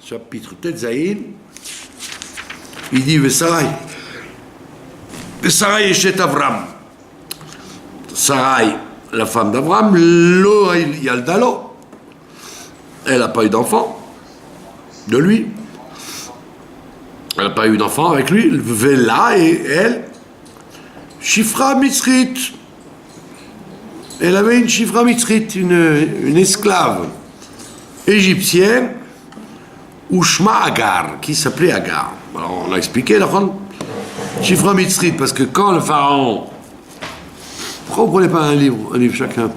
chapitre Tetzaïn, il dit Vesarai est chez Avram. Sarai, la femme d'Avram, lo Yaldalo, elle n'a pas eu d'enfant de lui. Elle n'a pas eu d'enfant avec lui. Vela et elle, Shifra Mitzrit. Elle avait une Shifra Mitzrit, une esclave égyptienne, Ushma Agar, qui s'appelait Agar. Alors on a expliqué, la Shifra Mitzrit, parce que quand le pharaon. Pourquoi vous ne prenez pas un livre chacun?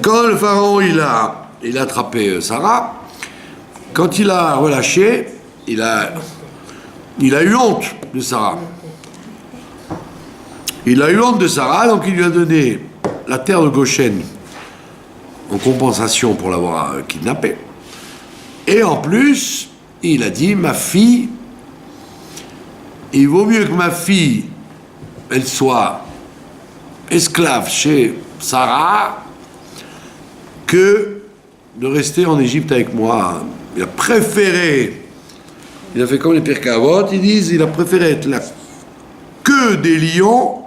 Quand le pharaon il a attrapé Sarah, quand il a relâché, il a eu honte de Sarah. Il a eu honte de Sarah, donc il lui a donné la terre de Goshen en compensation pour l'avoir kidnappée. Et en plus, il a dit, ma fille, il vaut mieux que ma fille, elle soit esclave chez Sarah que de rester en Égypte avec moi. Il a préféré, il a fait comme les Pirkei Avot, ils disent, il a préféré être la queue des lions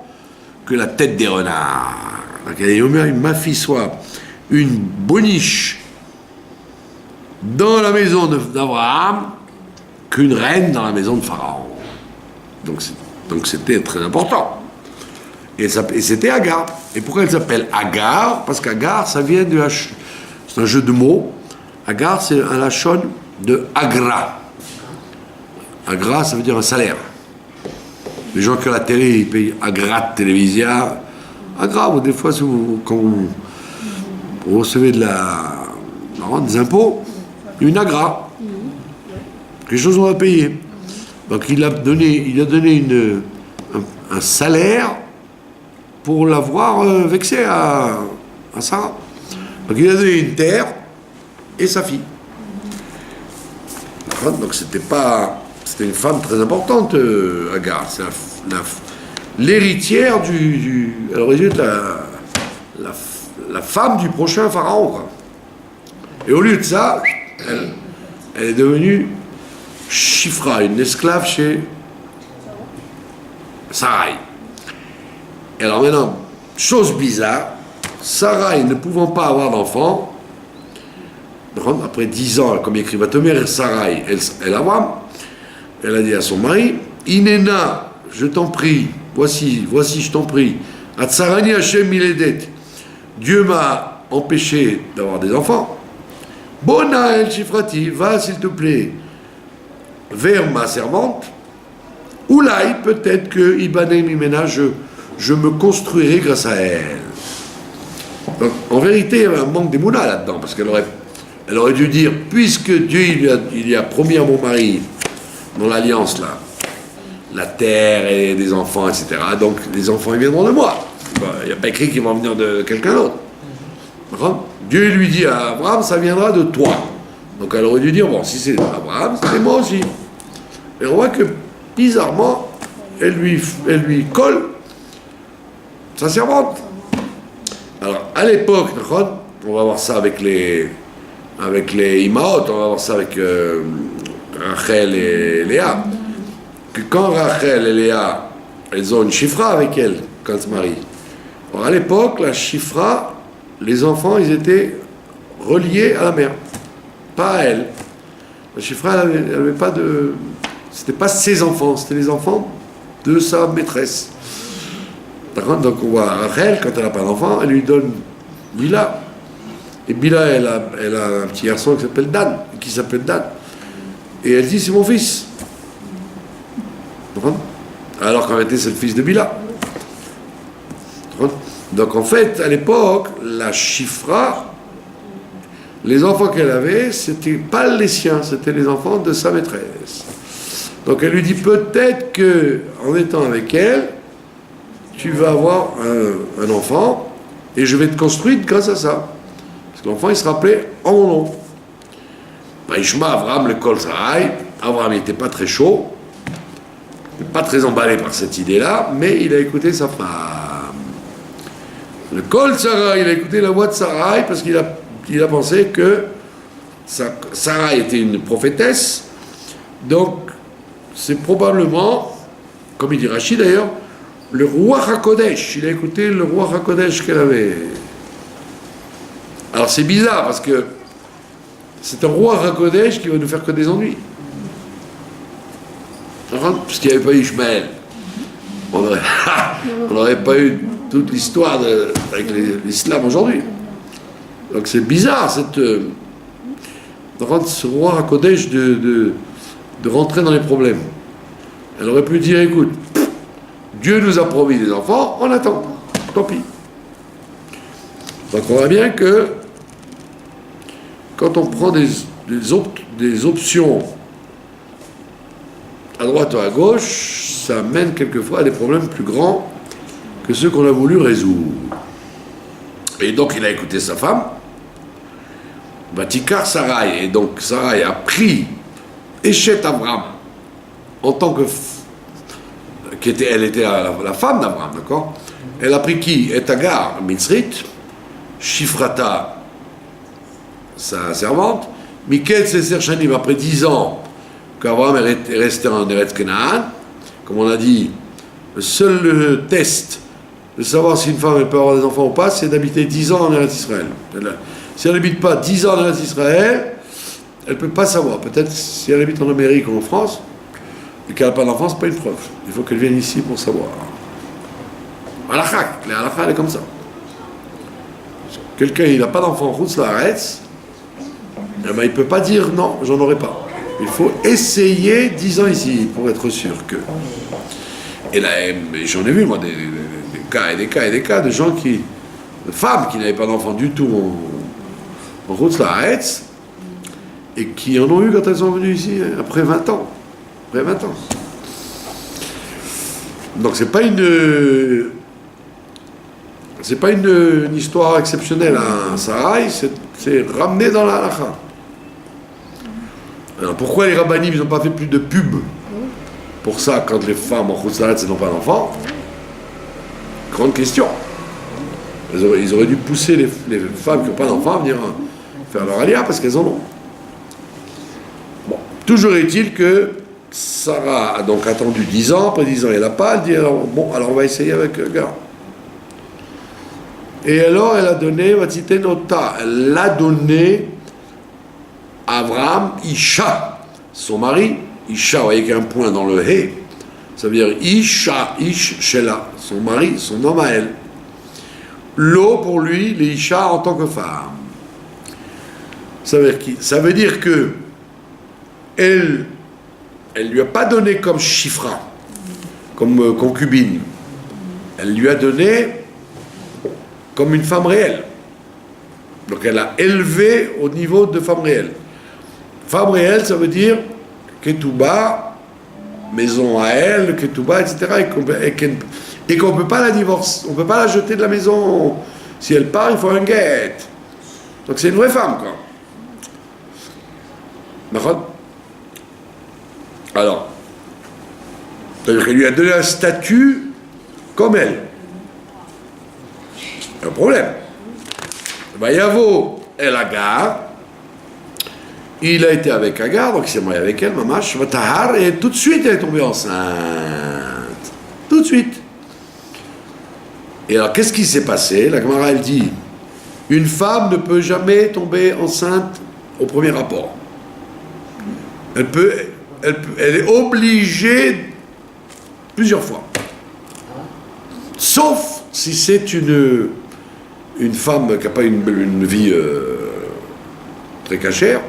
que la tête des renards. Donc il vaut mieux que ma fille soit une boniche dans la maison d'Abraham qu'une reine dans la maison de Pharaon. Donc c'était très important. Et c'était Agar. Et pourquoi elle s'appelle Agar? Parce qu'Agar, ça vient de c'est un jeu de mots. Agar, c'est un lachon de Agra. Agra, ça veut dire un salaire. Les gens qui ont la télé, ils payent Agra de télévision. Agra, ou des fois, quand vous recevez des impôts, une Agra. Quelque chose on va payer. Donc il a donné un salaire pour l'avoir vexé à Sarah. Donc il a donné une terre et sa fille. Donc c'était une femme très importante, Agar. C'est l'héritière à l'origine de la femme du prochain pharaon, quoi. Et au lieu de ça, elle est devenue Shifra, une esclave chez Sarai. Et alors maintenant, chose bizarre, Sarai ne pouvant pas avoir d'enfant, après 10 ans, comme écrit Vatomer, Sarai, elle a dit à son mari, Inena, je t'en prie, voici, je t'en prie, Atsarani Hashem Miledet, Dieu m'a empêché d'avoir des enfants. Bona el Shifrati, va s'il te plaît vers ma servante, Oulaï, peut-être que Ibane Mimena, je me construirai grâce à elle. Donc, en vérité, il y avait un manque d'émouna là-dedans, parce qu'elle aurait dû dire, puisque Dieu il a promis à mon mari, dans l'alliance là, la terre et des enfants, etc., donc les enfants ils viendront de moi. Il n'y a pas écrit qu'ils vont venir de quelqu'un d'autre. Dieu lui dit à Abraham, ça viendra de toi. Donc elle aurait dû dire, bon, si c'est Abraham, c'est moi aussi. Et on voit que, bizarrement, elle lui colle sa servante. Alors, à l'époque, on va voir ça avec les Imaot, on va voir ça avec Rachel et Léa. Que quand Rachel et Léa, elles ont une Shifra avec elles, quand elles se marient. Alors, à l'époque, la Shifra, les enfants, ils étaient reliés à la mère, pas à elle. La Shifra, elle avait pas de... C'était pas ses enfants, c'était les enfants de sa maîtresse. D'accord? Donc on voit Rachel, quand elle n'a pas d'enfant, elle lui donne Bila. Et Bila, elle a un petit garçon qui s'appelle Dan. Et elle dit, c'est mon fils. D'accord? Alors qu'en réalité, c'est le fils de Bila. D'accord? Donc en fait, à l'époque, la Shifra, les enfants qu'elle avait, c'était pas les siens, c'était les enfants de sa maîtresse. Donc elle lui dit, peut-être que en étant avec elle, tu vas avoir un enfant et je vais te construire grâce à ça. Parce que l'enfant, il se rappelait en mon nom. Ishma, Abraham, le Kol Sarai. Abraham n'était pas très chaud, pas très emballé par cette idée-là, mais il a écouté sa femme. Le Kol Sarai, il a écouté la voix de Sarai parce qu'il a pensé que Sarai était une prophétesse Donc, c'est probablement, comme il dit Rachid d'ailleurs, le roi HaKodesh. Il a écouté le roi HaKodesh qu'elle avait. Alors c'est bizarre parce que c'est un roi HaKodesh qui va nous faire que des ennuis. Parce qu'il n'y avait pas eu Ishmaël. On n'aurait pas eu toute l'histoire avec l'islam aujourd'hui. Donc c'est bizarre de rendre ce roi HaKodesh de rentrer dans les problèmes. Elle aurait pu dire, écoute, Dieu nous a promis des enfants, on attend, tant pis. Donc on voit bien que quand on prend des options à droite ou à gauche, ça mène quelquefois à des problèmes plus grands que ceux qu'on a voulu résoudre. Et donc il a écouté sa femme, Vatikar Sarai, et donc Sarai a pris Échet Abraham en tant que elle était la femme d'Abraham, d'accord? Elle a pris qui? Et Agar, Mitzrit, Shifrata, sa servante, Mikel Seser Shanim, après 10 ans qu'Abraham est resté en Eretz Canaan, comme on a dit, le seul test de savoir si une femme peut avoir des enfants ou pas, c'est d'habiter 10 ans en Eretz Israël. Si elle n'habite pas 10 ans en Eretz Israël, elle ne peut pas savoir. Peut-être si elle habite en Amérique ou en France, et qu'elle n'a pas d'enfant, ce n'est pas une preuve. Il faut qu'elle vienne ici pour savoir. Halakha, elle est comme ça. Quelqu'un, il n'a pas d'enfant en Chutz La'aretz, eh ben, il ne peut pas dire non, j'en aurai pas. Il faut essayer 10 ans ici pour être sûr que. Et là, j'en ai vu, moi, des cas et des cas et des cas de gens de femmes qui n'avaient pas d'enfants du tout en Chutz La'aretz et qui en ont eu quand elles sont venues ici après 20 ans. Après 20 ans. Donc c'est pas une histoire exceptionnelle à Sarai, c'est ramené dans la halakha. Alors pourquoi les rabbinim n'ont pas fait plus de pub pour ça quand les femmes en Chutz La'aretz n'ont pas d'enfants? Grande question. Ils auraient dû pousser les femmes qui n'ont pas d'enfants à venir faire leur alia parce qu'elles en ont. Bon, toujours est-il que Sarah a donc attendu 10 ans, après 10 ans elle n'a pas, elle dit alors on va essayer avec Agar. Et alors elle a donné, elle a donné à Abraham Isha, son mari, Isha, vous voyez qu'il y a un point dans le He, ça veut dire Isha, Ish Shela, son mari, son homme à elle. L'eau pour lui, les Isha en tant que femme. Ça veut dire que elle lui a pas donné comme chifra, comme concubine. Elle lui a donné comme une femme réelle. Donc elle a élevé au niveau de femme réelle. Femme réelle, ça veut dire ketouba, maison à elle, ketouba, etc. Et qu'on ne peut pas la divorcer, on ne peut pas la jeter de la maison. Si elle part, il faut un guet. Donc c'est une vraie femme, quoi. D'accord ? Alors, c'est-à-dire qu'elle lui a donné un statut comme elle. Un problème. Vayavo El Agar, il a été avec Agar, donc il s'est marié avec elle, Mamash, Vatahar, et tout de suite elle est tombée enceinte. Tout de suite. Et alors, qu'est-ce qui s'est passé? La Gemara, elle dit, une femme ne peut jamais tomber enceinte au premier rapport. Elle est obligée plusieurs fois. Sauf si c'est une femme qui n'a pas une vie très cachère.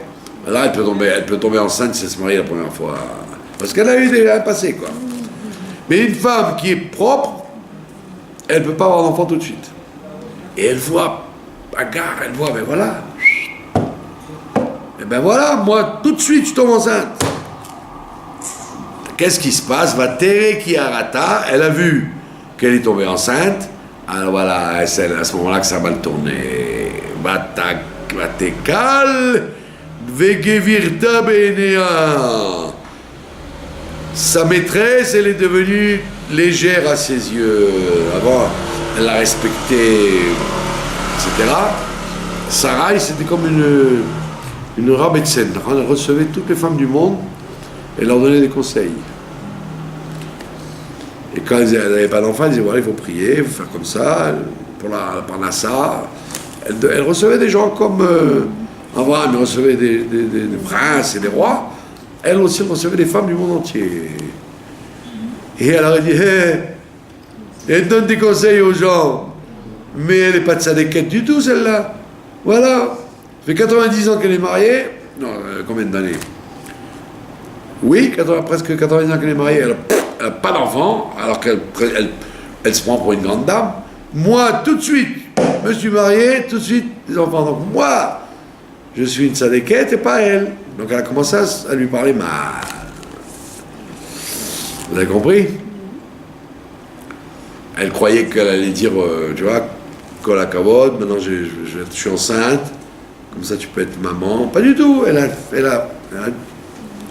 Là, elle peut tomber enceinte si elle se marie la première fois. Parce qu'elle a eu déjà un passé, quoi. Mais une femme qui est propre, elle ne peut pas avoir d'enfant tout de suite. Et elle voit, Agar, ben voilà. Et ben voilà, moi, tout de suite, je tombe enceinte. Qu'est-ce qui se passe? Vatere ki arata, elle a vu qu'elle est tombée enceinte. Alors voilà, c'est à ce moment-là que ça va le tourner. Vatekal vegevirta benea. Sa maîtresse, elle est devenue légère à ses yeux. Avant, elle l'a respectée, etc. Sarai, c'était comme une rabbetsen. Elle recevait toutes les femmes du monde et leur donnait des conseils. Et quand elles n'avaient pas d'enfants, elles disaient voilà, il faut prier, il faut faire comme ça, pour la Parnassa. Elle recevait des gens comme Abraham, elle recevait des princes et des rois. Elle aussi recevait des femmes du monde entier. Et elle aurait dit elle donne des conseils aux gens, mais elle n'est pas de tzadékette du tout, celle-là. Voilà. Ça fait 90 ans qu'elle est mariée. Non, combien d'années? Oui, presque 90 ans qu'elle est mariée. Elle n'a pas d'enfant, alors qu'elle se prend pour une grande dame. Moi, tout de suite, je me suis marié, tout de suite, des enfants. Donc moi, je suis une tzadékette et pas elle. Donc elle a commencé à lui parler mal. Vous avez compris? Elle croyait qu'elle allait dire, tu vois, Kol hakavod, maintenant je suis enceinte, comme ça tu peux être maman. Pas du tout, elle a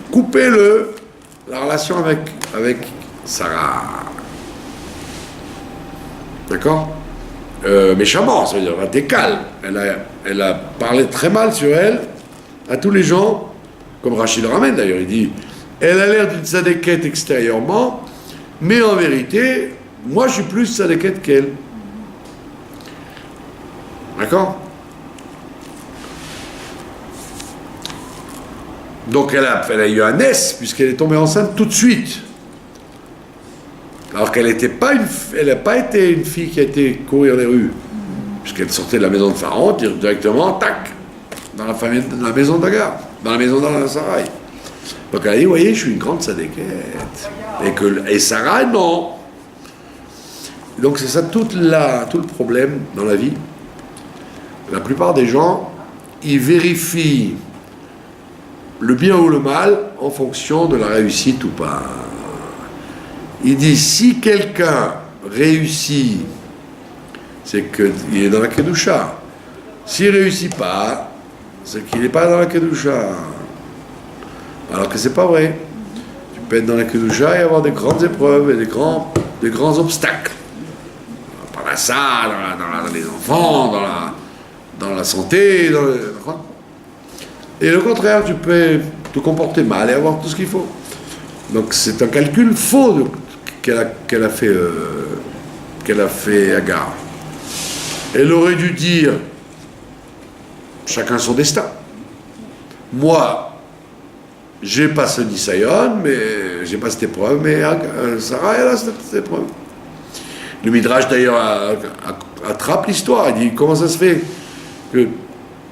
coupé la relation avec Sarah. D'accord? Méchamment, ça veut dire, t'es calme. Elle a parlé très mal sur elle à tous les gens, comme Rachid le ramène d'ailleurs, il dit, elle a l'air d'une tzadékette extérieurement, mais en vérité, moi je suis plus tzadékette qu'elle. D'accord? Donc elle a eu un S, puisqu'elle est tombée enceinte tout de suite. Alors qu'elle n'a pas été une fille qui a été courir les rues, puisqu'elle sortait de la maison de Pharaon, directement, tac, dans la maison d'Agar, dans la maison de Sarai. Donc elle a dit, vous voyez, je suis une grande tzadékette. Et Sarah, non. Donc c'est ça tout le problème dans la vie. La plupart des gens, ils vérifient le bien ou le mal en fonction de la réussite ou pas. Il dit, si quelqu'un réussit, c'est qu'il est dans la Kedusha. S'il ne réussit pas, c'est qu'il n'est pas dans la Kedusha. Alors que c'est pas vrai. Tu peux être dans la Kedusha et avoir des grandes épreuves et des grands obstacles. Par la salle, dans les enfants, dans la santé, et le contraire, tu peux te comporter mal et avoir tout ce qu'il faut. Donc c'est un calcul faux qu'elle a fait Agar. Elle aurait dû dire chacun son destin. Moi, j'ai pas ce Nisayon, mais j'ai pas cette épreuve, mais Sarah, elle a cette épreuve. Le Midrash d'ailleurs attrape l'histoire, il dit comment ça se fait que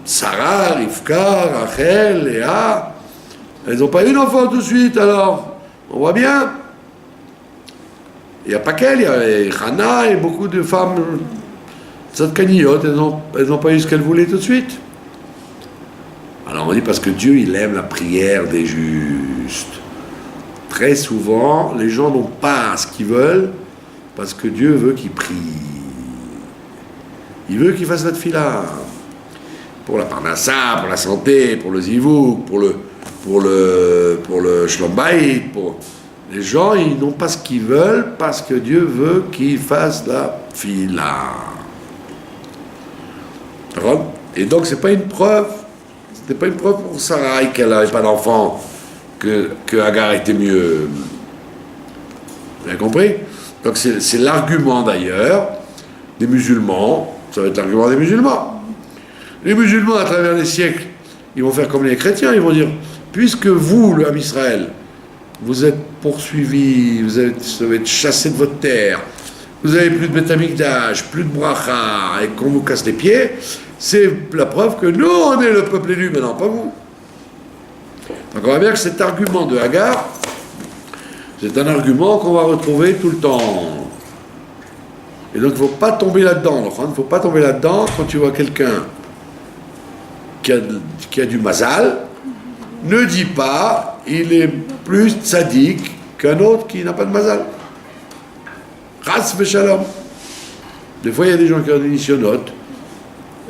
Sarah, Rivka, Rachel, Léa, elles n'ont pas eu d'enfant tout de suite, alors on voit bien. Il n'y a pas qu'elle, il y a Hana et beaucoup de femmes tzadkaniyot, elles n'ont pas eu ce qu'elles voulaient tout de suite. Alors on dit parce que Dieu, il aime la prière des justes. Très souvent, les gens n'ont pas ce qu'ils veulent parce que Dieu veut qu'ils prient. Il veut qu'ils fassent la tefila. Pour la parnassa, pour la santé, pour le zivouk, pour le shlom bayit, les gens, ils n'ont pas ce qu'ils veulent parce que Dieu veut qu'ils fassent la tefila. Et donc c'est pas une preuve. C'était pas une preuve pour Sarah qu'elle n'avait pas d'enfant, que Agar était mieux. Vous avez compris? Donc c'est l'argument d'ailleurs des musulmans, ça va être l'argument des musulmans. Les musulmans, à travers les siècles, ils vont faire comme les chrétiens, ils vont dire, puisque vous, le Ham Israël, vous êtes poursuivis, vous avez été chassés de votre terre, vous n'avez plus de Beth Amikdash, plus de bracha, et qu'on vous casse les pieds, c'est la preuve que nous, on est le peuple élu, maintenant, pas vous. Donc on voit bien que cet argument de Agar, c'est un argument qu'on va retrouver tout le temps. Et donc il ne faut pas tomber là-dedans. Il ne faut pas tomber là-dedans quand tu vois quelqu'un qui a du mazal, ne dis pas il est plus tzaddik qu'un autre qui n'a pas de mazal. Ras v'shalom. Des fois il y a des gens qui ont des nisyonotes,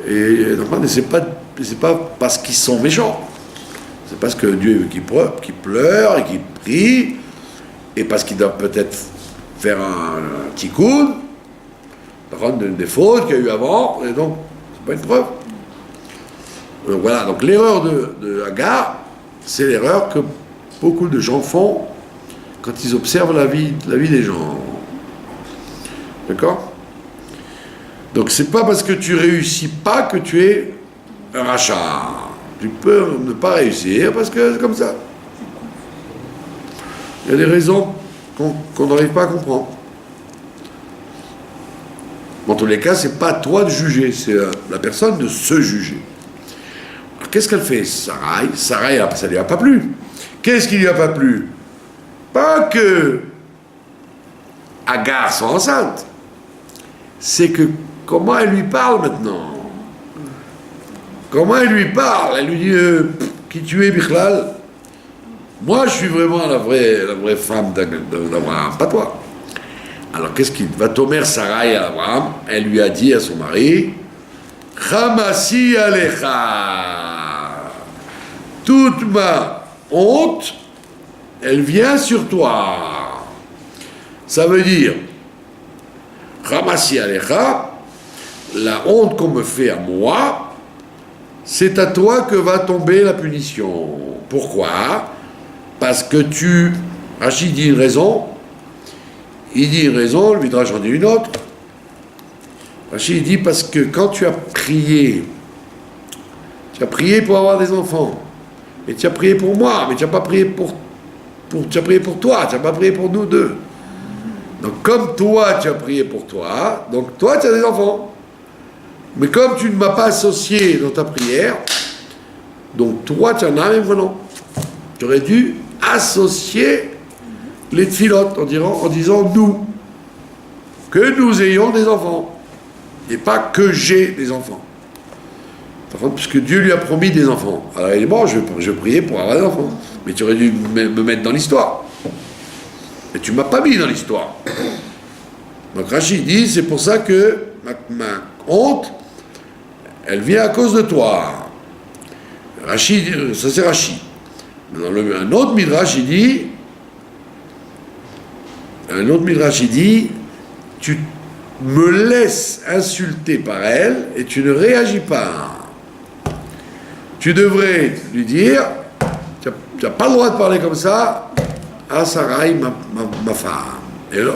et donc c'est pas parce qu'ils sont méchants, c'est parce que Dieu veut qu'ils pleurent et qu'ils prient, et parce qu'ils doivent peut-être faire un tikkun, rendre des fautes qu'il y a eu avant, et donc c'est pas une preuve. Donc voilà, donc l'erreur de Agar, c'est l'erreur que beaucoup de gens font quand ils observent la vie des gens. D'accord? Donc c'est pas parce que tu réussis pas que tu es un rachat. Tu peux ne pas réussir parce que c'est comme ça. Il y a des raisons qu'on n'arrive pas à comprendre. Dans tous les cas, c'est pas à toi de juger, c'est à la personne de se juger. Alors, qu'est-ce qu'elle fait, Sarai, ça lui a pas plu. Qu'est-ce qui lui a pas plu? Pas que Agar soit enceinte. C'est que comment elle lui parle maintenant? Comment elle lui parle? Elle lui dit qui tu es, Bichlal? Moi, je suis vraiment la vraie femme d'Abraham, pas toi. Alors, qu'est-ce qu'il va tomber Sarai à Abraham? Elle lui a dit à son mari, Chamasi alecha. Toute ma honte, elle vient sur toi. Ça veut dire, Chamasi alecha, la honte qu'on me fait à moi, c'est à toi que va tomber la punition. Pourquoi? Parce que Rachid dit une raison, il dit une raison, le Midrash en dit une autre. Rachid dit parce que quand tu as prié pour avoir des enfants, et tu as prié pour moi, mais tu n'as pas prié tu as prié pour toi, tu n'as pas prié pour nous deux. Donc comme toi tu as prié pour toi, donc toi tu as des enfants. Mais comme tu ne m'as pas associé dans ta prière, donc toi tu en as même non. Tu aurais dû associer les tfilotes en disant nous, que nous ayons des enfants, et pas que j'ai des enfants. Puisque Dieu lui a promis des enfants. Alors il est bon, je priais pour avoir des enfants. Mais tu aurais dû me mettre dans l'histoire. Et tu ne m'as pas mis dans l'histoire. Donc Rachid dit, c'est pour ça que ma honte, elle vient à cause de toi. Rachid, ça c'est Rachid. Un autre Midrash, il dit, tu me laisses insulter par elle et tu ne réagis pas. Tu devrais lui dire, tu n'as pas le droit de parler comme ça à Sarai, ma femme.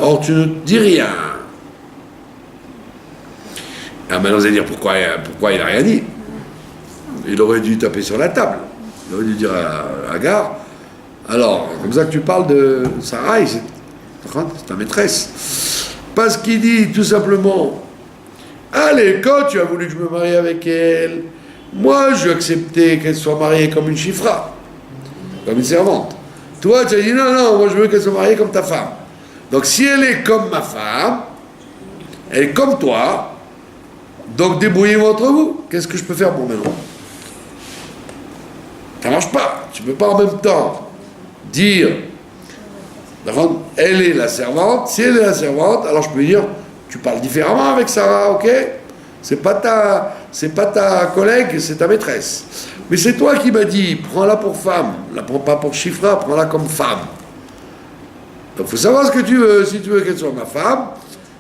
Or, tu ne dis rien. Alors maintenant, vous allez dire pourquoi il n'a rien dit. Il aurait dû taper sur la table. Il aurait dû dire à Agar, alors, comme ça que tu parles de Sarai, c'est ta maîtresse. Parce qu'il dit tout simplement, allez, quand tu as voulu que je me marie avec elle, moi je acceptais qu'elle soit mariée comme une chifra, comme une servante. Toi tu as dit non, moi je veux qu'elle soit mariée comme ta femme. Donc si elle est comme ma femme, elle est comme toi, donc débrouillez-vous entre vous. Qu'est-ce que je peux faire pour maintenant? Ça marche pas. Tu peux pas en même temps dire, elle est la servante. Si elle est la servante, alors je peux lui dire, tu parles différemment avec Sarah, ok? C'est pas ta collègue, c'est ta maîtresse. Mais c'est toi qui m'as dit, prends-la pour femme, la prends pas pour chifra, prends-la comme femme. Donc il faut savoir ce que tu veux. Si tu veux qu'elle soit ma femme,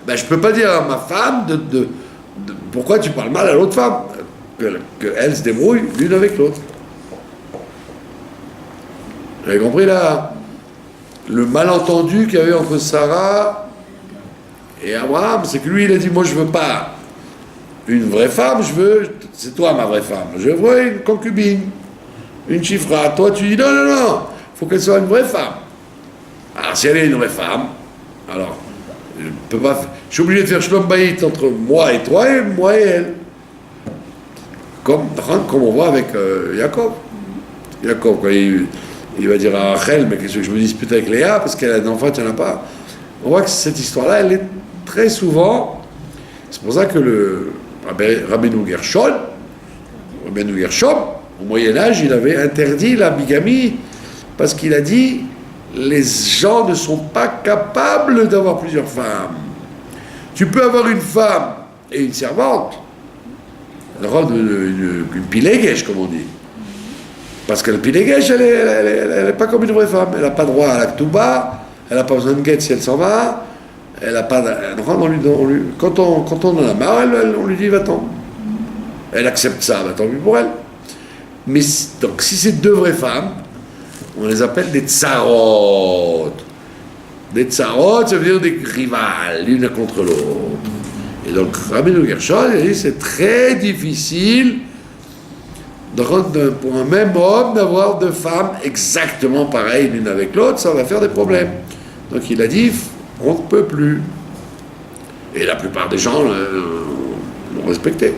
ben je peux pas dire à ma femme pourquoi tu parles mal à l'autre femme, qu'elle se débrouille l'une avec l'autre. Vous avez compris là le malentendu qu'il y avait entre Sarah et Abraham, c'est que lui il a dit moi je veux pas une vraie femme, c'est toi ma vraie femme, je veux une concubine, une chifra. Toi tu dis non, il faut qu'elle soit une vraie femme. Alors si elle est une vraie femme, alors je suis obligé de faire shlom bayit entre moi et toi et moi et elle. Comme on voit avec Jacob. Jacob, quand il va dire à Rachel, mais qu'est-ce que je me dispute avec Léa, parce qu'elle a un enfant, tu n'en as pas. On voit que cette histoire-là, elle est très souvent. C'est pour ça que le Rabbeinu Gershom, au Moyen-Âge, il avait interdit la bigamie, parce qu'il a dit les gens ne sont pas capables d'avoir plusieurs femmes. Tu peux avoir une femme et une servante, une pilégesh, comme on dit. Parce que le pilégesh, elle n'est pas comme une vraie femme. Elle n'a pas droit à la ktouba, elle n'a pas besoin de guette si elle s'en va, elle n'a pas... Quand on en a marre, on lui dit va-t'en. Elle accepte ça, va tant pis pour elle. Mais donc si c'est deux vraies femmes, on les appelle des tsarot. Des tsarot, ça veut dire des rivales, l'une contre l'autre. Et donc, Rabbeinu Gershon, il a dit, c'est très difficile pour un même homme d'avoir deux femmes exactement pareilles l'une avec l'autre, ça va faire des problèmes. Donc il a dit, on ne peut plus. Et la plupart des gens l'ont respecté.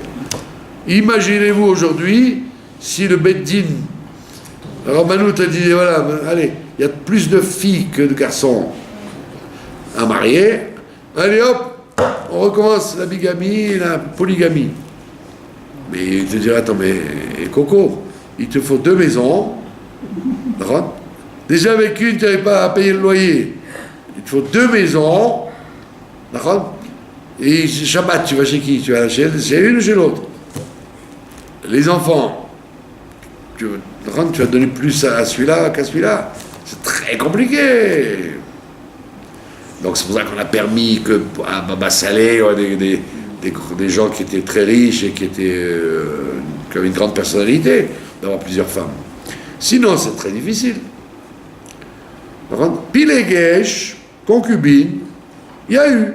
Imaginez-vous aujourd'hui, si le Beddin, Rabbanou t'a dit, voilà, allez, il y a plus de filles que de garçons à marier, allez hop, on recommence la bigamie et la polygamie. Mais il te dirait, attends, mais Coco, il te faut 2 maisons, d'accord? Déjà avec une, tu n'arrives pas à payer le loyer. Il te faut 2 maisons, d'accord? Et Shabbat, tu vas chez qui? Tu vas chez une ou chez l'autre? Les enfants, tu vas donner plus à celui-là qu'à celui-là. C'est très compliqué. Donc c'est pour ça qu'on a permis que à Baba Salé, des gens qui étaient très riches et qui avaient une grande personnalité, d'avoir plusieurs femmes. Sinon, c'est très difficile. Pilegesh, concubine, il y a eu.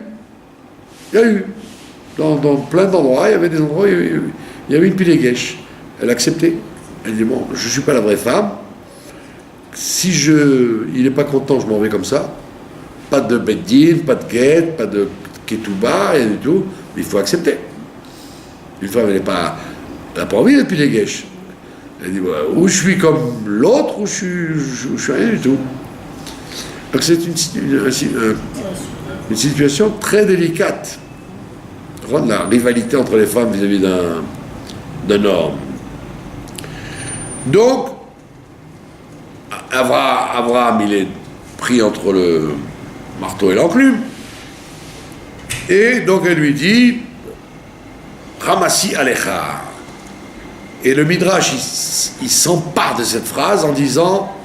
Dans plein d'endroits, il y avait des endroits où il y avait une Pilegesh. Elle acceptait. Elle dit, bon, je ne suis pas la vraie femme. Si il n'est pas content, je m'en vais comme ça. Pas de beddin, pas de guette, pas de ketouba, rien du tout. Mais il faut accepter. Une femme, elle n'a pas envie d'être Pilegesh. Elle dit, voilà, ou je suis comme l'autre, ou je suis rien du tout. Donc c'est une situation très délicate. La rivalité entre les femmes vis-à-vis d'un homme. Donc, Abraham, il est pris entre le marteau et l'enclume. Et donc elle lui dit, Ramassi Alecha. Et le Midrash, il s'empare de cette phrase en disant,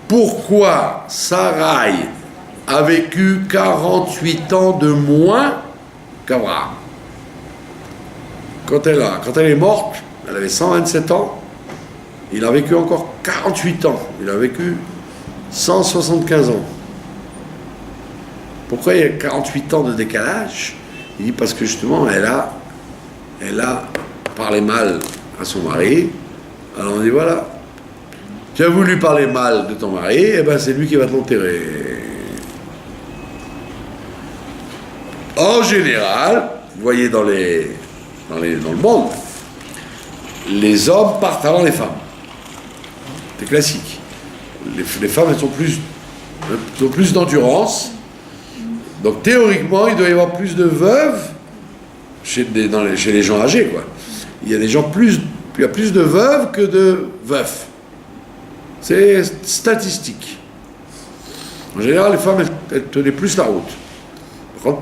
pourquoi Sarai a vécu 48 ans de moins qu'Abraham? Quand elle est morte, elle avait 127 ans, il a vécu encore 48 ans, il a vécu 175 ans. Pourquoi il y a 48 ans de décalage? Il dit parce que justement, elle a parlé mal à son mari. Alors on dit voilà, tu as voulu parler mal de ton mari, et ben c'est lui qui va t'enterrer. En général, vous voyez dans le monde, les hommes partent avant les femmes. C'est classique. Les femmes, elles ont plus d'endurance. Donc théoriquement, il doit y avoir plus de veuves chez les gens âgés, quoi. Il y a des gens il y a plus de veuves que de veufs. C'est statistique. En général, les femmes, elles tenaient plus la route. Par contre,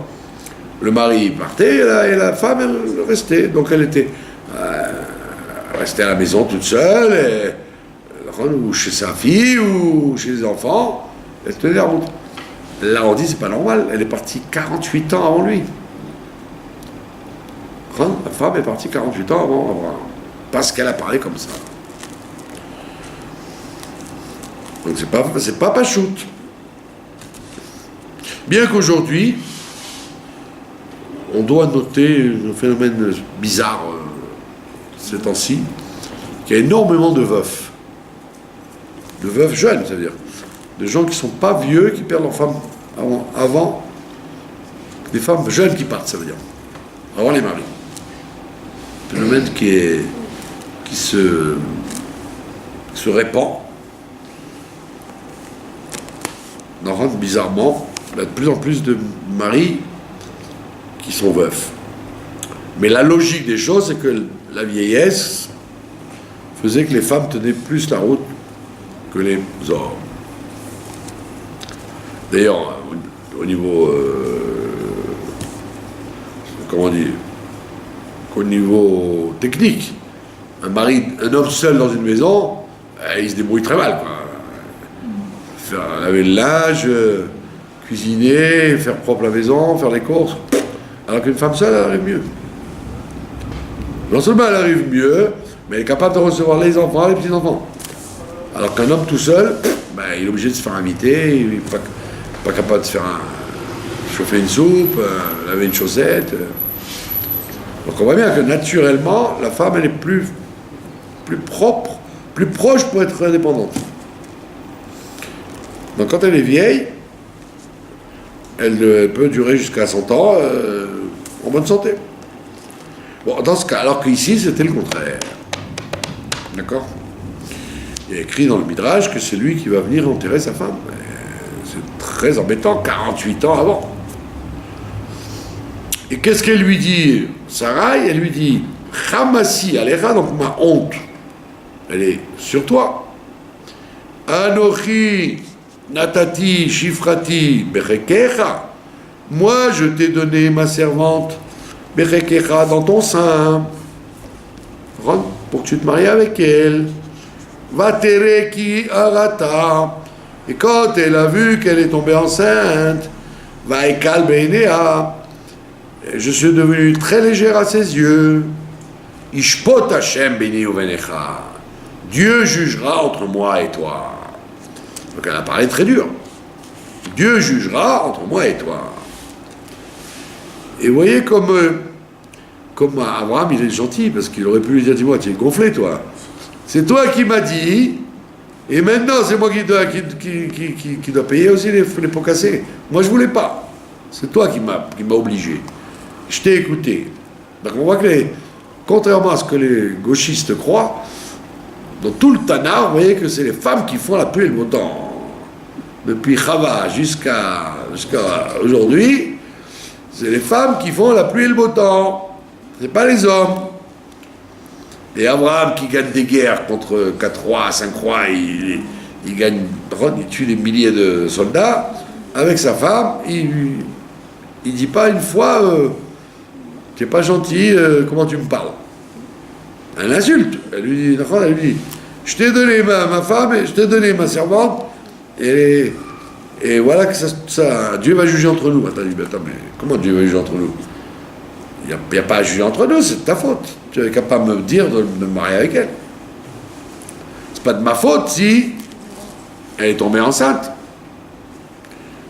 le mari partait et la femme, elle restait. Donc elle était restée à la maison toute seule, ou chez sa fille, ou chez les enfants. Elle tenait la route. Là, on dit, c'est pas normal. Elle est partie 48 ans avant lui. La femme est partie 48 ans avant Abraham. Parce qu'elle a parlé comme ça. Donc c'est pas pachout. Bien qu'aujourd'hui, on doit noter un phénomène bizarre ces temps-ci, qu'il y a énormément de veufs. De veufs jeunes, c'est-à-dire. De gens qui ne sont pas vieux, qui perdent leur femme avant. Des femmes jeunes qui partent, ça veut dire. Avant les maris. Phénomène qui se répand. On rentre bizarrement. Il y a de plus en plus de maris qui sont veufs. Mais la logique des choses, c'est que la vieillesse faisait que les femmes tenaient plus la route que les hommes. D'ailleurs, au niveau, au niveau technique, un homme seul dans une maison, il se débrouille très mal, quoi. Faire laver le linge, cuisiner, faire propre la maison, faire les courses. Alors qu'une femme seule, elle arrive mieux. Non seulement elle arrive mieux, mais elle est capable de recevoir les enfants, les petits-enfants. Alors qu'un homme tout seul, ben, il est obligé de se faire inviter, il n'est pas capable de se faire chauffer une soupe, laver une chaussette. Donc on voit bien que naturellement, la femme, elle est plus propre, plus proche pour être indépendante. Donc quand elle est vieille, elle peut durer jusqu'à 100 ans en bonne santé. Bon, dans ce cas, alors qu'ici, c'était le contraire. D'accord? Il est écrit dans le Midrash que c'est lui qui va venir enterrer sa femme. C'est très embêtant, 48 ans avant. Et qu'est-ce qu'elle lui dit, Sarai? Elle lui dit, Chamassi alecha, donc ma honte, elle est sur toi. Anochi natati shifrati berekecha. Moi, je t'ai donné ma servante berekecha dans ton sein, pour que tu te maries avec elle. Vatereki arata. Et quand elle a vu qu'elle est tombée enceinte, vaekal beinea. Je suis devenu très légère à ses yeux. Ishpot Hashem beni uvenecha. Dieu jugera entre moi et toi. Donc elle a parlé très dur. Dieu jugera entre moi et toi. Et vous voyez comme Abraham, il est gentil, parce qu'il aurait pu lui dire, dis-moi, tu es gonflé, toi. C'est toi qui m'as dit, et maintenant c'est moi qui dois payer aussi les pots cassés. Moi je voulais pas. C'est toi qui m'a obligé. Je t'ai écouté. Donc on voit que, contrairement à ce que les gauchistes croient, dans tout le Tanakh, vous voyez que c'est les femmes qui font la pluie et le beau temps. Depuis Chava jusqu'à aujourd'hui, c'est les femmes qui font la pluie et le beau temps. C'est pas les hommes. Et Abraham qui gagne des guerres contre 4 rois, 5 rois, il gagne, il tue des milliers de soldats, avec sa femme, il dit pas une fois, tu n'es pas gentil, comment tu me parles? Elle l'insulte. Elle lui dit, je t'ai donné ma femme, et je t'ai donné ma servante, et voilà que ça, Dieu va juger entre nous. Attends, mais comment Dieu va juger entre nous? Il n'y a pas à juger entre nous, c'est de ta faute. Tu es capable de me dire de me marier avec elle. C'est pas de ma faute si elle est tombée enceinte.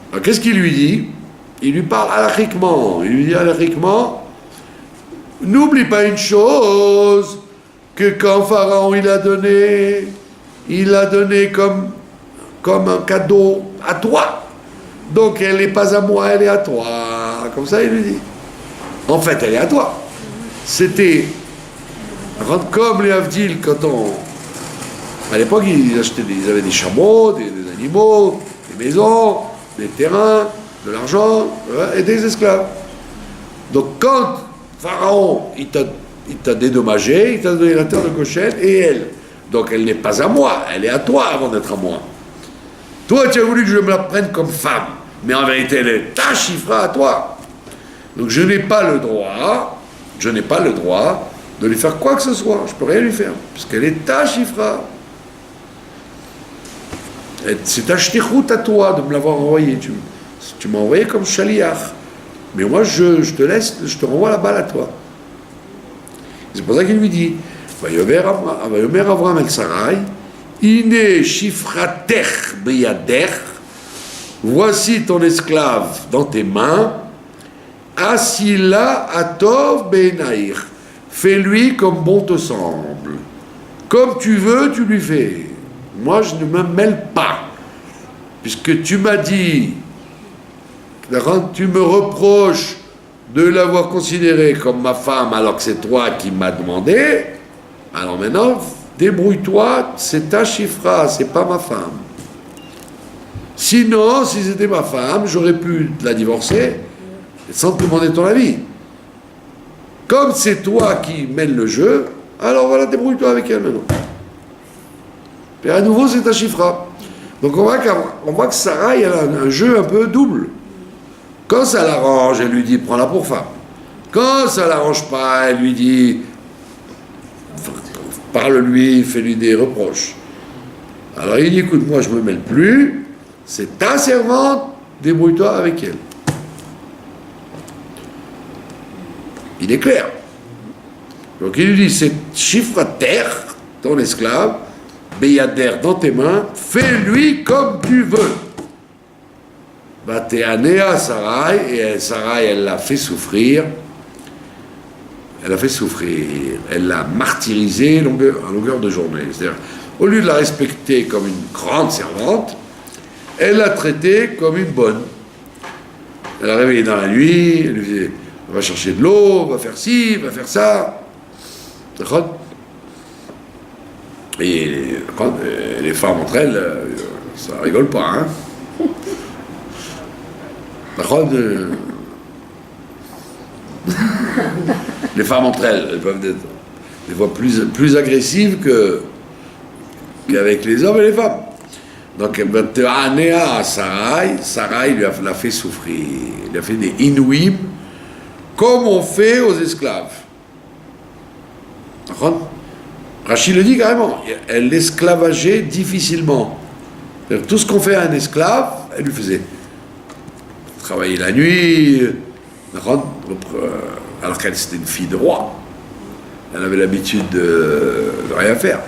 Alors, qu'est-ce qu'il lui dit? Il lui parle halachiquement. Il lui dit halachiquement, n'oublie pas une chose, que quand Pharaon il a donné comme un cadeau à toi. Donc elle n'est pas à moi, elle est à toi. Comme ça il lui dit. En fait, elle est à toi. C'était comme les Havdil, à l'époque, ils avaient des chameaux, des animaux, des maisons, des terrains, de l'argent, et des esclaves. Donc quand Pharaon, il t'a dédommagé, il t'a donné la terre de Goshen et elle. Donc elle n'est pas à moi, elle est à toi avant d'être à moi. Toi, tu as voulu que je me la prenne comme femme, mais en vérité, elle est ta chifra à toi. Donc je n'ai pas le droit de lui faire quoi que ce soit. Je ne peux rien lui faire, parce qu'elle est ta chifra. C'est ta shtichut à toi de me l'avoir envoyé. Tu m'as envoyé comme shaliach. Mais moi, je te laisse, je te renvoie la balle à toi. C'est pour ça qu'il lui dit, Vayomer Avram el Sarai, Ine shifratech beyadech, voici ton esclave dans tes mains, Asila atov benaïr, fais-lui comme bon te semble. Comme tu veux, tu lui fais. Moi, je ne me mêle pas. Puisque tu m'as dit, tu me reproches de l'avoir considérée comme ma femme alors que c'est toi qui m'as demandé, alors maintenant, débrouille-toi, c'est ta chifra, c'est pas ma femme. Sinon, si c'était ma femme, j'aurais pu la divorcer sans te demander ton avis. Comme c'est toi qui mènes le jeu, alors voilà, débrouille-toi avec elle maintenant. Et à nouveau, c'est ta chifra. Donc on voit que Sarah, elle a un jeu un peu double. Quand ça l'arrange, elle lui dit, prends-la pour femme. Quand ça l'arrange pas, elle lui dit, parle-lui, fais-lui des reproches. Alors il dit, écoute, moi je me mêle plus, c'est ta servante, débrouille-toi avec elle. Il est clair. Donc il lui dit, c'est chiffre à terre, ton esclave, Beyader dans tes mains, fais-lui comme tu veux. Vatéanéa Sarai, et Sarai, elle l'a fait souffrir. Elle l'a fait souffrir. Elle l'a martyrisée en longueur de journée. C'est-à-dire, au lieu de la respecter comme une grande servante, elle l'a traitée comme une bonne. Elle l'a réveillée dans la nuit, elle lui disait, va chercher de l'eau, va faire ci, va faire ça. D'accord ? Et les femmes entre elles, ça rigole pas, hein. D'accord ? Les femmes entre elles peuvent être des fois plus agressives qu'avec les hommes et les femmes. Donc, Anéa Sarai l'a fait souffrir. Il a fait des inouïs, comme on fait aux esclaves. D'accord ? Rachid le dit carrément, elle l'esclavageait difficilement. Tout ce qu'on fait à un esclave, elle lui faisait. Travailler la nuit, alors qu'elle c'était une fille de roi. Elle avait l'habitude de rien faire.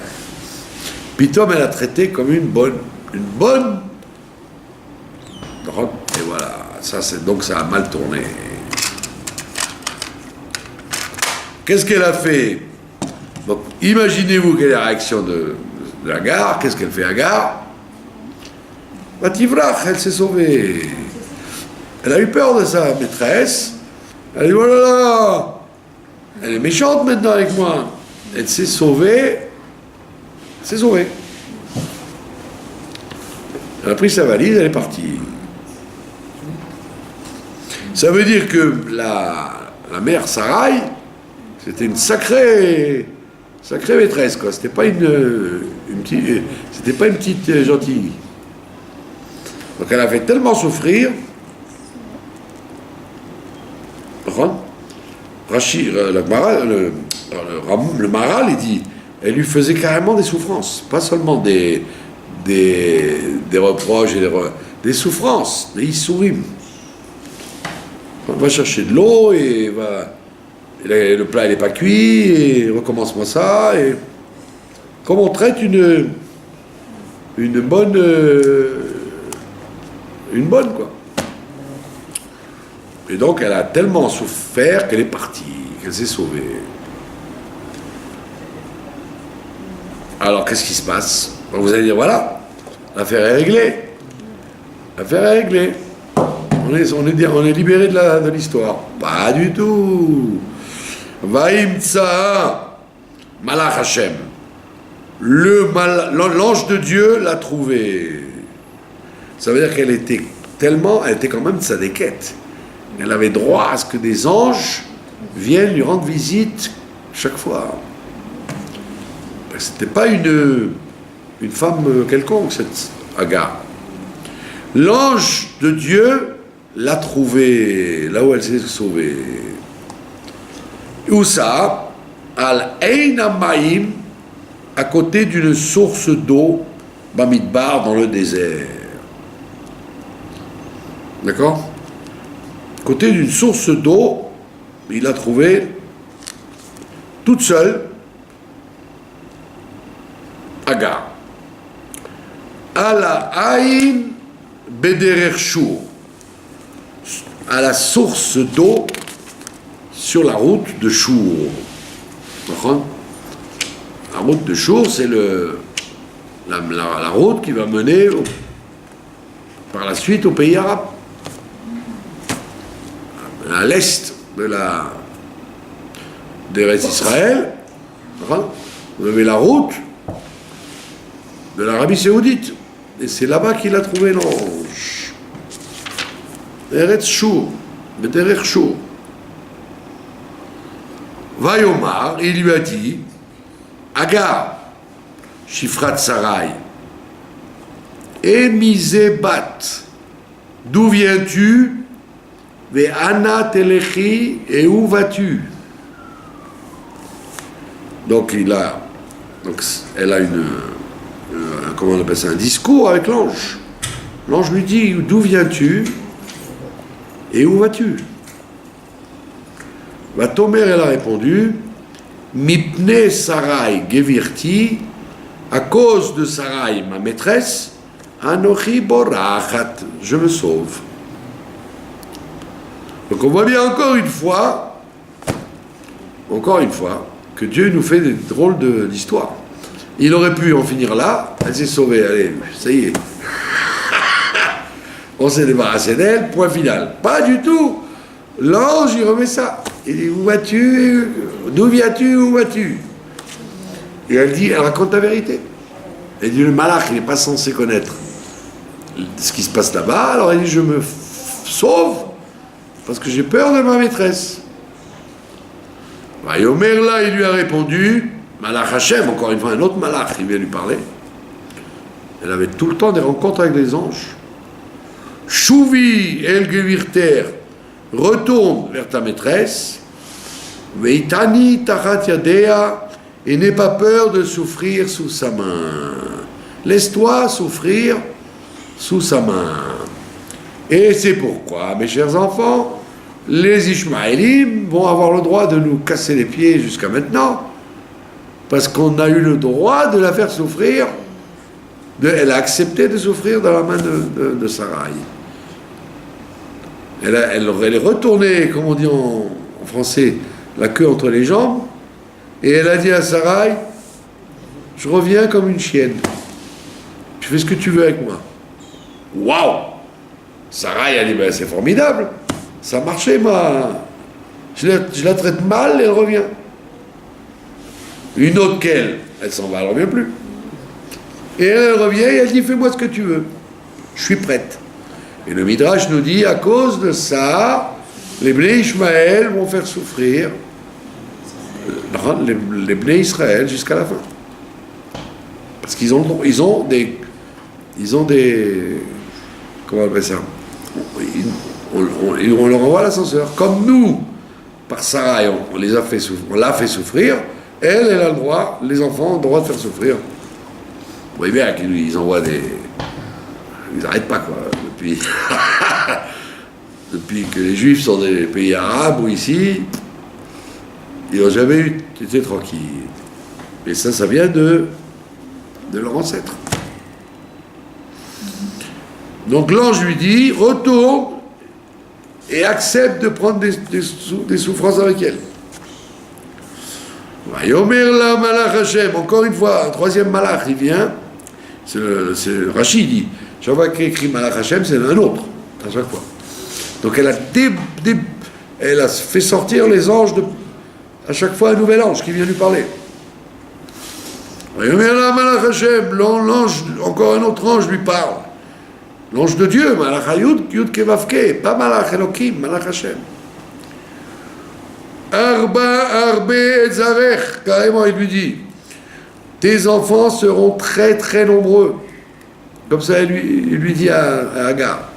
Puis Tom, elle l'a traité comme une bonne. Et voilà, donc ça a mal tourné. Qu'est-ce qu'elle a fait? Donc, imaginez-vous quelle est la réaction de Agar. Qu'est-ce qu'elle fait, Agar? Bativrach, elle s'est sauvée. Elle a eu peur de sa maîtresse. Elle a dit, oh là là, elle est méchante maintenant avec moi. Elle s'est sauvée. Elle a pris sa valise, elle est partie. Ça veut dire que la mère Sarai, c'était une sacrée maîtresse, quoi. C'était pas une petite gentille. Donc elle a fait tellement souffrir. Rachid, le Maral, il dit, elle lui faisait carrément des souffrances, pas seulement des reproches et des souffrances, des issourim. On va chercher de l'eau et le plat n'est pas cuit et recommence-moi ça. Et comme on traite une bonne quoi. Et donc elle a tellement souffert qu'elle est partie, qu'elle s'est sauvée. Alors qu'est-ce qui se passe? Vous allez dire voilà, l'affaire est réglée. L'affaire est réglée. On est libéré de l'histoire. Pas du tout. Vaïmtsa Malach Hashem. L'ange de Dieu l'a trouvée. Ça veut dire qu'elle était quand même tzadékette. Elle avait droit à ce que des anges viennent lui rendre visite chaque fois. C'était pas une femme quelconque, cette Agar. L'ange de Dieu l'a trouvée là où elle s'est sauvée. Où ça? Al-Einamayim, à côté d'une source d'eau, Bamidbar, dans le désert. D'accord? À côté d'une source d'eau, il l'a trouvée toute seule, Agar. Ala-Aïn Bederer Shur, à la source d'eau sur la route de Shur. La route de Shur, c'est la route qui va mener par la suite au pays arabe. À l'est d'Eretz Israël, vous avez la route de l'Arabie Saoudite. Et c'est là-bas qu'il a trouvé l'ange. Eretz Shur, Bederer Shur. Vayomar, il lui a dit, Agar, Shifrat Sarai, Emizebat, d'où viens-tu? Ve Anna Telechi, et où vas-tu? Donc elle a comment on appelle ça, un discours avec l'ange. L'ange lui dit, d'où viens-tu et où vas-tu? Vatomer, elle a répondu, Mipne Sarai Gevirti, à cause de Sarai, ma maîtresse, Anochi borachat, je me sauve. Donc on voit bien encore une fois, que Dieu nous fait des drôles d'histoires. Il aurait pu en finir là, elle s'est sauvée, allez, ça y est. On s'est débarrassé d'elle, point final. Pas du tout. L'ange, il remet ça. Il dit, où vas-tu? D'où viens-tu? Où vas-tu? Et elle dit, elle raconte la vérité. Elle dit, le malach, il n'est pas censé connaître ce qui se passe là-bas. Alors elle dit, je me sauve parce que j'ai peur de ma maîtresse. Et Omer, là, il lui a répondu, Malach Hachem, encore une fois, un autre malach, il vient lui parler. Elle avait tout le temps des rencontres avec les anges. Chouvi el gevirter, retourne vers ta maîtresse, veitani tachat yadea, et n'aie pas peur de souffrir sous sa main. Laisse-toi souffrir sous sa main. Et c'est pourquoi, mes chers enfants, les Ishmaélim vont avoir le droit de nous casser les pieds jusqu'à maintenant, parce qu'on a eu le droit de la faire souffrir, elle a accepté de souffrir dans la main de Sarai. Elle est retournée, comme on dit en français, la queue entre les jambes, et elle a dit à Sarai, je reviens comme une chienne. Tu fais ce que tu veux avec moi. Waouh! Sarai a dit, ben, c'est formidable. Ça a marché, je la traite mal, elle revient. Une autre qu'elle, elle s'en va, elle ne revient plus. Et elle revient et elle dit, fais-moi ce que tu veux. Je suis prête. Et le Midrash nous dit, à cause de ça, les Bnei Ishmaël vont faire souffrir les Bnei Israël jusqu'à la fin. Parce qu'ils ont des comment on appelle ça, on leur envoie l'ascenseur. Comme nous, par Sarai, on l'a fait souffrir, elle a le droit, les enfants ont le droit de faire souffrir. Vous voyez bien qu'ils envoient des... Ils n'arrêtent pas, quoi, depuis que les Juifs sont des pays arabes ou ici, ils n'ont jamais été tranquilles. Et ça vient de leur ancêtre. Donc l'ange lui dit, retourne et accepte de prendre des souffrances avec elle. Yomer la malach Hashem, encore une fois, un troisième malach, il vient, c'est Rachid dit, chaque fois qu'il écrit malach Hashem, c'est un autre, à chaque fois. Donc elle a fait sortir les anges à chaque fois un nouvel ange qui vient lui parler. Yomer la malach Hashem, l'ange, encore un autre ange lui parle. L'ange de Dieu, malach Yud Kevavke, pas malach Elohim, malach Hashem. Arbe et Zarech, carrément il lui dit, tes enfants seront très très nombreux. Comme ça il lui dit à Agar.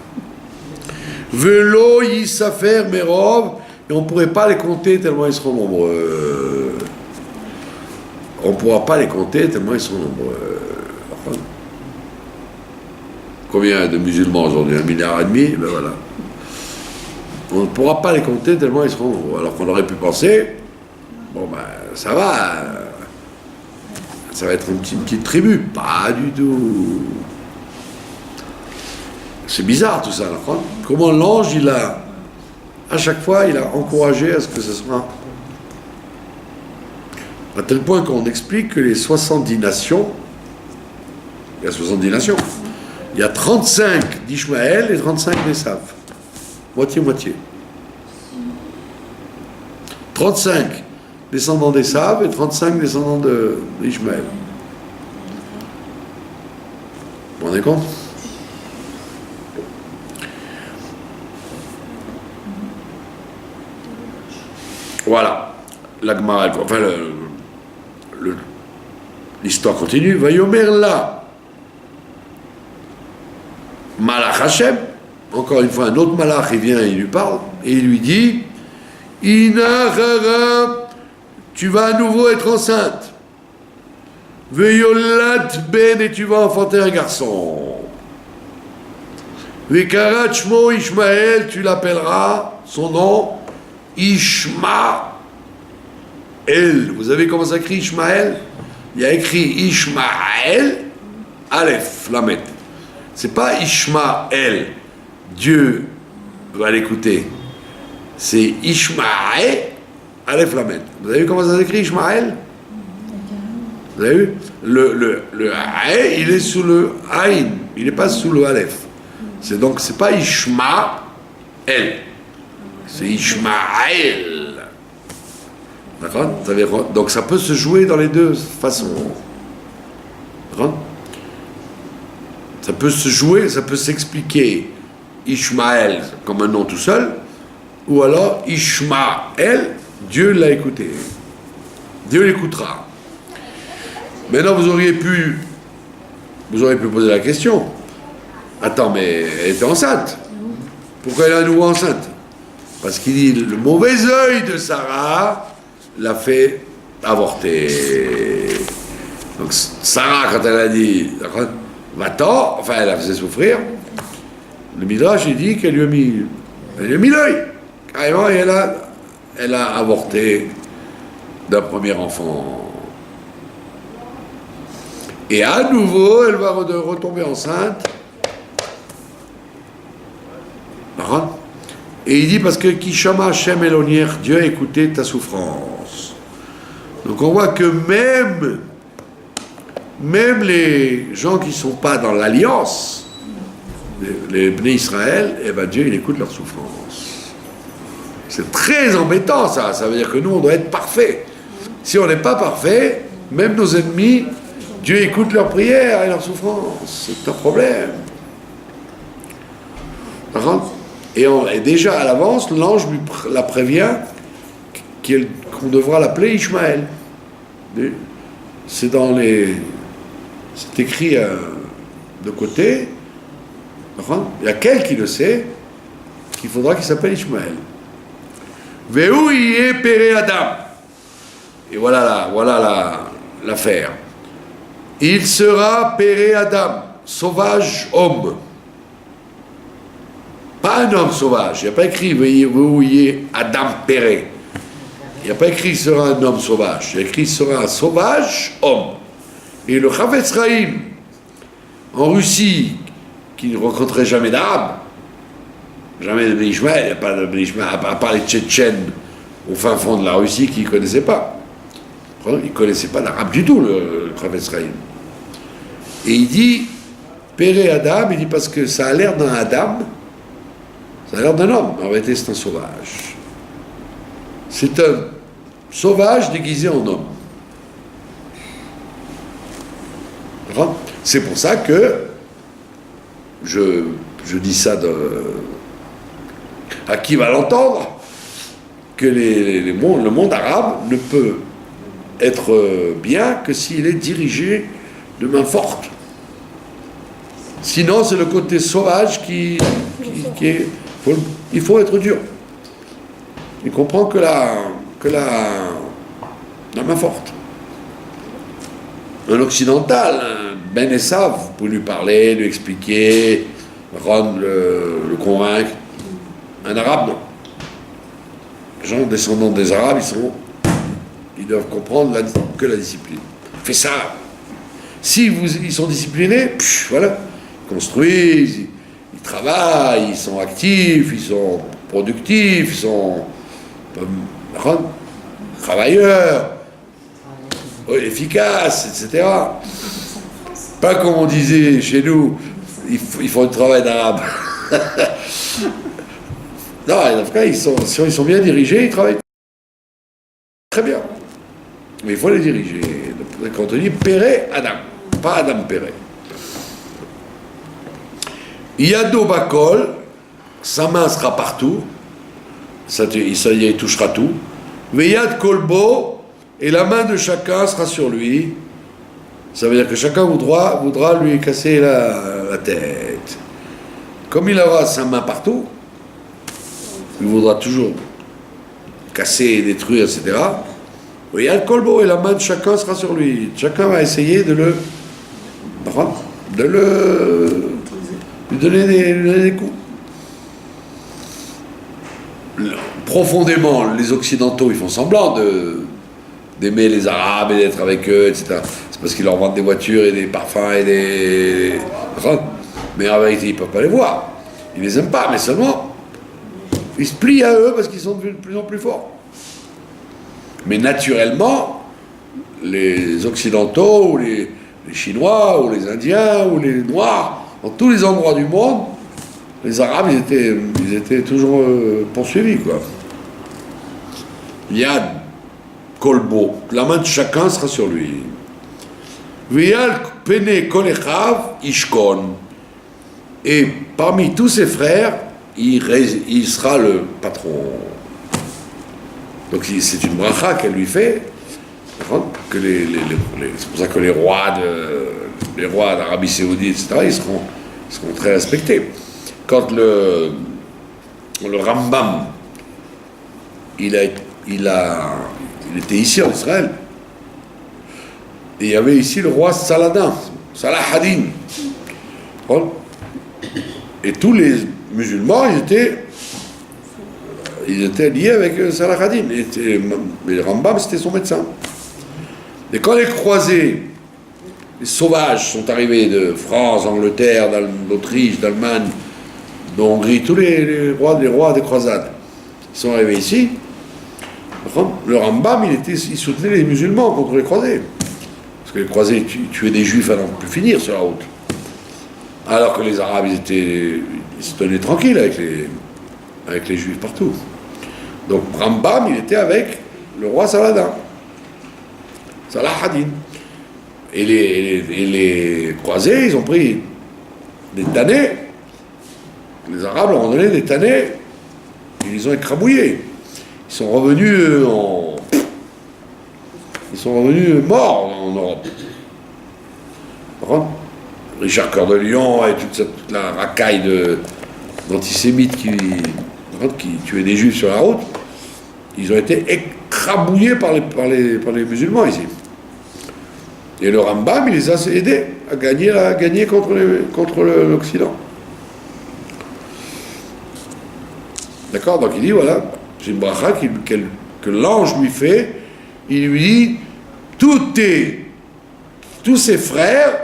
Velo yisafer merov, et on ne pourrait pas les compter tellement ils seront nombreux. On ne pourra pas les compter tellement ils seront nombreux. Combien de musulmans aujourd'hui? 1,5 milliard? Ben voilà. On ne pourra pas les compter tellement ils seront nombreux. Alors qu'on aurait pu penser, bon ben ça va être une petite tribu. Pas du tout. C'est bizarre tout ça. Alors, comment l'ange, à chaque fois, il a encouragé à ce que ce soit. À tel point qu'on explique que les 70 nations, il y a 70 nations, il y a 35 d'Ishmaël et 35 d'Esav. Moitié-moitié. 35 descendants d'Esav et 35 descendants d'Ishmaël. Vous vous rendez compte? Voilà. La Gemara, enfin l'histoire continue. Vayomer là. Malach Hashem. Encore une fois, un autre malach, il vient et il lui parle, et il lui dit, Inachara, tu vas à nouveau être enceinte. Veyolat ben, et tu vas enfanter un garçon. Vekarachmo Ishmaël, tu l'appelleras, son nom, Ishmaël. Vous savez comment ça écrit Ishmaël? il y a écrit Ishmael, Aleph, Lamet. C'est pas Ishmael, Dieu va l'écouter. C'est Ishmael, Aleph, Lamet. Vous avez vu comment ça s'écrit Ishmael? Vous avez vu? Le Ae, il est sous le Aïn, il n'est pas sous le Aleph. Donc, c'est pas Ishmael, c'est Ishmael. D'accord? Donc, ça peut se jouer dans les deux façons. D'accord? Ça peut se jouer, ça peut s'expliquer Ishmael comme un nom tout seul, ou alors Ishmael, Dieu l'a écouté. Dieu l'écoutera. Maintenant, vous auriez pu poser la question. Attends, mais elle était enceinte. Pourquoi elle est à nouveau enceinte? Parce qu'il dit, le mauvais œil de Sarah l'a fait avorter. Donc, Sarah, quand elle a dit, va-t'en, enfin, elle a fait souffrir, le Midrash, il dit qu'elle lui a mis l'œil. Carrément, et elle a avorté d'un premier enfant. Et à nouveau, elle va retomber enceinte. Et il dit parce que Kishama Hashem Elonier, Dieu a écouté ta souffrance. Donc on voit que même les gens qui ne sont pas dans l'alliance, les Bnei Israël, eh ben Dieu il écoute leur souffrance. C'est très embêtant ça. Ça veut dire que nous on doit être parfait. Si on n'est pas parfait, même nos ennemis, Dieu écoute leurs prières et leurs souffrances. C'est un problème. Et déjà à l'avance, l'ange la prévient qu'on devra l'appeler Ishmaël. C'est écrit de côté. Il y a quelqu'un qui le sait, qu'il faudra qu'il s'appelle Ishmaël. Vehu yé pere Adam. Et voilà l'affaire. Il sera pere Adam, sauvage homme. Pas un homme sauvage. Il n'y a pas écrit Vehu Adam pere. Il n'y a pas écrit il sera un homme sauvage. Il y a écrit il sera un sauvage homme. Et le Chavetz Chaim en Russie, qui ne rencontrait jamais d'Arabes, jamais de Ishmael, il n'y a pas de Ishmael, à part les Tchétchènes au fin fond de la Russie qui ne connaissaient pas. Ils ne connaissaient pas l'arabe du tout, le Chavetz Chaim. Et il dit, Péré Adam, il dit parce que ça a l'air d'un Adam, ça a l'air d'un homme, en réalité c'est un sauvage. C'est un sauvage déguisé en homme. C'est pour ça que je dis ça à qui va l'entendre, que le monde arabe ne peut être bien que s'il est dirigé de main forte. Sinon, c'est le côté sauvage qui est... il faut être dur. Il comprend que la main forte. Un occidental, un Ben Essav, vous pouvez lui parler, lui expliquer, le convaincre. Un arabe, non. Les gens descendants des arabes, ils doivent comprendre que la discipline. Fais ça. Si ils sont disciplinés, voilà, ils construisent, ils travaillent, ils sont actifs, ils sont productifs, ils sont travailleurs, efficaces, etc. Pas comme on disait chez nous, ils font le travail d'arabe. Non, en tout cas, si ils sont bien dirigés, ils travaillent très bien. Mais il faut les diriger. Quand on dit Péré Adam, pas Adam Péré. Yado Bakol, sa main sera partout, ça y touchera tout. Veyad Kolbo, et la main de chacun sera sur lui. Ça veut dire que chacun voudra lui casser la tête. Comme il aura sa main partout, il voudra toujours casser, détruire, etc. Il y a le colbo et la main de chacun sera sur lui. Chacun va essayer de lui donner des coups. Profondément, les Occidentaux, ils font semblant d'aimer les Arabes et d'être avec eux, etc. C'est parce qu'ils leur vendent des voitures et des parfums et des... Mais en vérité, ils ne peuvent pas les voir. Ils ne les aiment pas, mais seulement, ils se plient à eux parce qu'ils sont devenus de plus en plus forts. Mais naturellement, les Occidentaux, ou les Chinois, ou les Indiens, ou les Noirs, dans tous les endroits du monde, les Arabes, ils étaient toujours poursuivis, quoi. Il y a Kolbo, la main de chacun sera sur lui. Vial pene kolechav ishkon. Et parmi tous ses frères, il sera le patron. Donc c'est une bracha qu'elle lui fait. Que c'est pour ça que les rois d'Arabie Saoudite, etc., ils seront très respectés. Quand le Rambam, il était ici en Israël, et il y avait ici le roi Saladin, Salah ad-Din. Et tous les musulmans, ils étaient liés avec Salah ad-Din. Et le Rambam, c'était son médecin. Et quand les croisés, les sauvages sont arrivés de France, d'Angleterre, d'Autriche, d'Allemagne, de Hongrie, tous les rois des croisades, ils sont arrivés ici, le Rambam, il soutenait les musulmans contre les croisés. Parce que les croisés tuaient des juifs à n'en plus finir sur la route. Alors que les Arabes, ils se tenaient tranquilles avec les juifs partout. Donc Rambam, il était avec le roi Saladin. Salah ad-Din. Et les croisés, ils ont pris des tannés. Les Arabes leur ont donné des tannés. Ils les ont écrabouillés. Ils sont revenus morts en Europe. Richard Cœur de Lion et toute la racaille d'antisémites qui tuaient des juifs sur la route, ils ont été écrabouillés par les musulmans ici. Et le Rambam, il les a aidés à gagner contre l'Occident. D'accord? Donc il dit, voilà, c'est une bracha que l'ange lui fait, il lui dit, tous ses frères,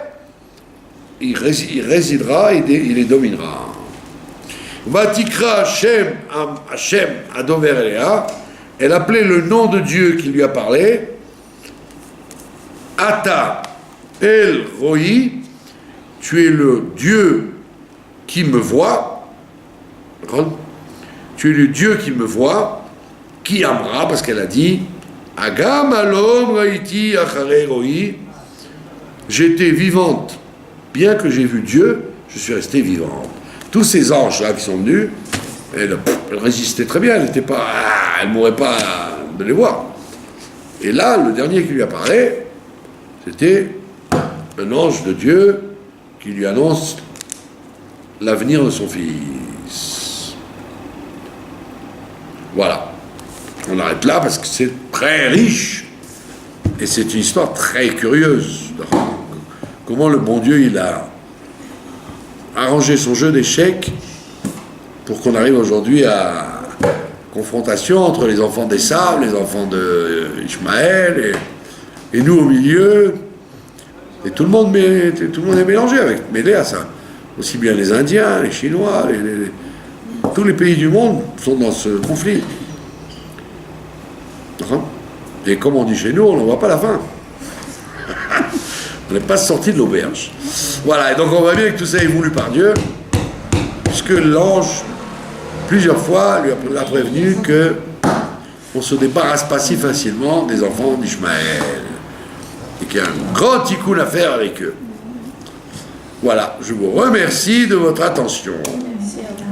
il résidera, il les dominera. Vatikra Hashem Adover Elea, elle appelait le nom de Dieu qui lui a parlé, Ata El Roi, tu es le Dieu qui me voit, tu es le Dieu qui me voit, qui amra, parce qu'elle a dit, Agam Alom Raiti Achare Roi, j'étais vivante, bien que j'ai vu Dieu, je suis restée vivante. Tous ces anges-là qui sont venus, elle résistait très bien, elle ne mourrait pas de les voir. Et là, le dernier qui lui apparaît, c'était un ange de Dieu qui lui annonce l'avenir de son fils. Voilà. On arrête là parce que c'est très riche et c'est une histoire très curieuse. Comment le bon Dieu, il a arrangé son jeu d'échecs pour qu'on arrive aujourd'hui à confrontation entre les enfants d'Esav, les enfants d'Ishmaël et nous au milieu. Et tout le monde est mélangé, mêlé à ça. Aussi bien les Indiens, les Chinois, tous les pays du monde sont dans ce conflit. Et comme on dit chez nous, on n'en voit pas la fin. On n'est pas sorti de l'auberge. Voilà, et donc on voit bien que tout ça est voulu par Dieu, puisque l'ange, plusieurs fois, lui a prévenu qu'on ne se débarrasse pas si facilement des enfants d'Ishmaël, et qu'il y a un grand tikkun à faire avec eux. Voilà, je vous remercie de votre attention. Merci à vous.